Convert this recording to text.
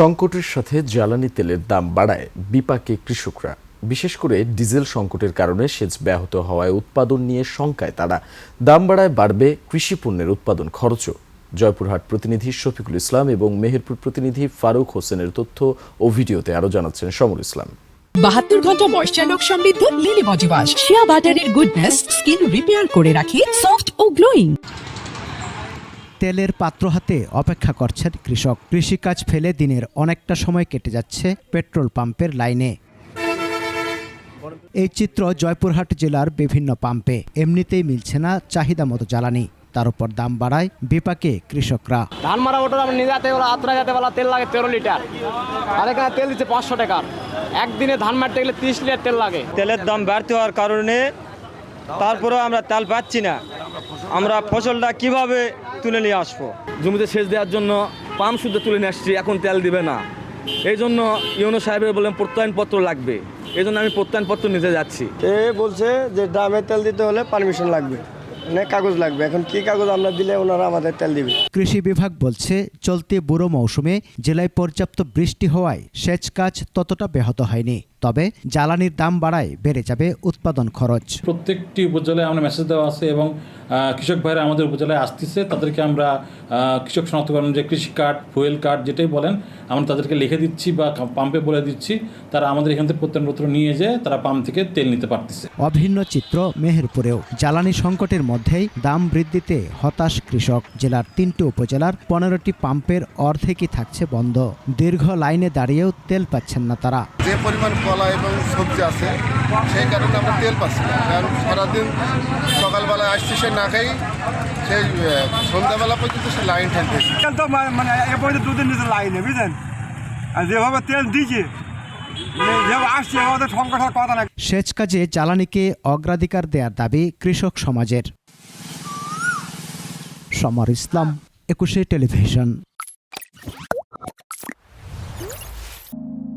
সংকটের সাথে জ্বালানি তেলের দাম বাড়ায় বিপাকে কৃষকরা। বিশেষ করে ডিজেল সংকটের কারণে সেচ ব্যাহত হওয়ায় উৎপাদন নিয়ে শঙ্কায় তারা। দাম বাড়ায় বাড়বে কৃষি পণ্যের উৎপাদন খরচও। জয়পুরহাট প্রতিনিধি শফিকুল ইসলাম এবং মেহেরপুর প্রতিনিধি ফারুক হোসেনের তথ্য ও ভিডিওতে আরও জানাচ্ছেন সমর ইসলাম। 72 ঘন্টা ময়েশ্চার লক সমৃদ্ধ লিলি বডি ওয়াশ শিয়া বাটারের গুডনেস স্কিন রিপেয়ার করে রাখে সফট ও গ্লোয়িং। তেলের পাত্র হাতে অপেক্ষা করছেন কৃষক। কৃষিকাজ ফেলে দিনের অনেকটা সময় কেটে যাচ্ছে পেট্রোল পাম্পের লাইনে। এই চিত্র জয়পুরহাট জেলার বিভিন্ন পাম্পে। এমনিতেই মিলছে না চাহিদা মতো জ্বালানি, তার উপর দাম বাড়ায় বিপাকে কৃষকরা। ধান মারা ওটা নিজাতে আত্রা যেতে বেলা তেল লাগে 13 লিটার, আর এখানে তেল দিচ্ছে 500 টাকার। একদিনে ধান মারতে গেলে 30 লিটার তেল লাগে। তেলের দাম বাড়তে হওয়ার কারণে তারপরেও আমরা তেল পাচ্ছি না। আমরা ফসলটা কিভাবে তুলে নিয়ে আসবো? জমিতে সেচ দেওয়ার জন্য পাম্প শুদ্ধ তুলে নিয়ে আসছি, এখন তেল দিবে না। এই জন্য ইউনো সাহেবের বললেন প্রত্যয়নপত্র লাগবে, এই জন্য আমি প্রত্যয়নপত্র নিতে যাচ্ছি। এ বলছে যে ড্রামে তেল দিতে হলে পারমিশন লাগবে, মানে কাগজ লাগবে। এখন কি কাগজ আমরা দিলে ওনারা আমাদের তেল দিবে? কৃষি বিভাগ বলছে চলতি বুড়ো মৌসুমে জেলায় পর্যাপ্ত বৃষ্টি হওয়ায় সেচ কাজ ততটা ব্যাহত হয়নি। তবে জ্বালানির দাম বাড়ায় বেড়ে যাবে উৎপাদন খরচ। প্রত্যেকটি উপজেলায় আমরা মেসেজ দেওয়া আছে এবং কৃষক ভাইরা আমাদের উপজেলায় আসতেছে, তাদেরকে আমরা কৃষক শনাক্তকরণ যে কৃষি কার্ড, ফুয়েল কার্ড যেটাই বলেন, আমরা তাদেরকে লিখে দিচ্ছি বা পাম্পে বলে দিচ্ছি। তারা আমাদের এখান থেকে প্রত্যয়নপত্র নিয়ে যেয়ে তারা পাম্প থেকে তেল নিতে পারতেছে। অভিন্ন চিত্র মেহেরপুরেও। জ্বালানি সংকটের মধ্যেই দাম বৃদ্ধিতে হতাশ কৃষক। জেলার 3টি উপজেলার 15টি পাম্পের অর্ধেকই থাকছে বন্ধ। দীর্ঘ লাইনে দাঁড়িয়েও তেল পাচ্ছেন না তারা। যে পরিমাণ কলা এবং সবজি আছে সেই কারণে আমরা তেল পাচ্ছি না, কারণ সারাদিন সকালবেলায় আসছি সে না খাই, সেই সন্ধ্যাবেলা পর্যন্ত সে লাইন ঠেলতেছে। তেল তো মানে এ পর্যন্ত 2 দিন নিচে লাইনে, বুঝলেন? আর যেভাবে তেল দিচ্ছে, যেভাবে আসছে আমাদের সংকট হওয়ার কথা না। সেচ কাজে জ্বালানিকে অগ্রাধিকার দেওয়ার দাবি কৃষক সমাজের। সমর ইসলাম, 21 টেলিভিশন।